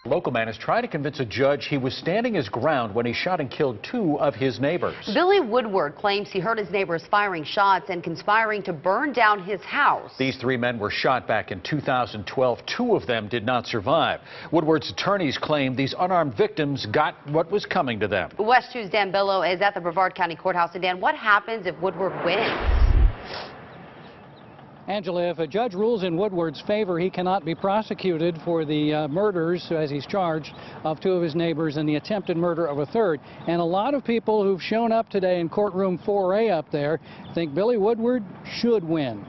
A local man is trying to convince a judge he was standing his ground when he shot and killed two of his neighbors. Billy Woodward claims he heard his neighbors firing shots and conspiring to burn down his house. These three men were shot back in 2012. Two of them did not survive. Woodward's attorneys claim these unarmed victims got what was coming to them. West 2's Dan Billow is at the Brevard County Courthouse. And Dan, what happens if Woodward wins? Angela, if a judge rules in Woodward's favor, he cannot be prosecuted for the murders, as he's charged, of two of his neighbors and the attempted murder of a third. And a lot of people who've shown up today in courtroom 4A up there think Billy Woodward should win.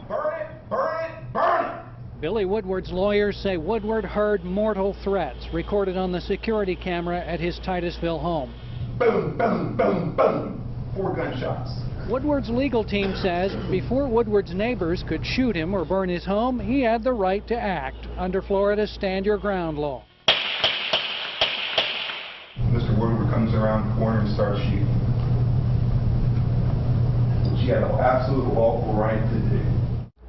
Burn it, burn it, burn it! Billy Woodward's lawyers say Woodward heard mortal threats recorded on the security camera at his Titusville home. Boom, boom, boom, boom. 4 gunshots. Woodward's legal team says before Woodward's neighbors could shoot him or burn his home, he had the right to act under Florida's Stand Your Ground law. Mr. Woodward comes around the corner and starts shooting, which he had an absolute lawful right to do.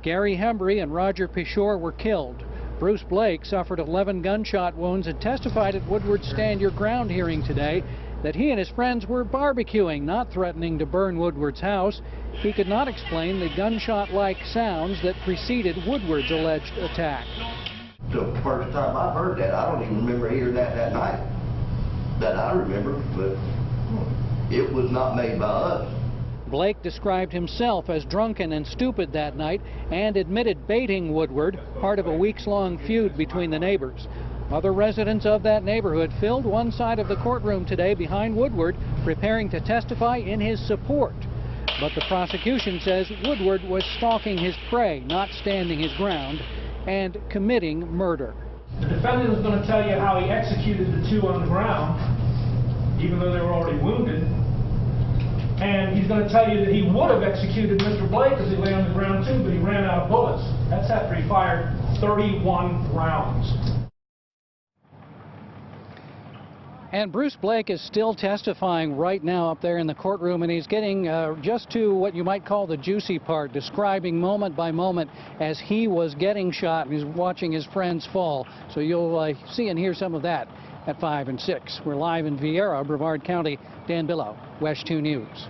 Gary Hembry and Roger Pishore were killed. Bruce Blake suffered 11 gunshot wounds and testified at Woodward's Stand Your Ground hearing today that he and his friends were barbecuing, not threatening to burn Woodward's house. He could not explain the gunshot-like sounds that preceded Woodward's alleged attack. The first time I heard that, I don't even remember hearing that night. That I remember, but it was not made by us. Blake described himself as drunken and stupid that night and admitted baiting Woodward, part of a weeks-long feud between the neighbors. Other residents of that neighborhood filled one side of the courtroom today behind Woodward, preparing to testify in his support. But the prosecution says Woodward was stalking his prey, not standing his ground, and committing murder. The defendant is going to tell you how he executed the two on the ground, even though they were already wounded. And he's going to tell you that he would have executed Mr. Blake as he lay on the ground too, but he ran out of bullets. That's after he fired 31 rounds. And Bruce Blake is still testifying right now up there in the courtroom, and he's getting just to what you might call the juicy part, describing moment by moment as he was getting shot and he's watching his friends fall. So you'll see and hear some of that at 5 and 6. We're live in Viera, Brevard County. Dan Billow, West 2 News.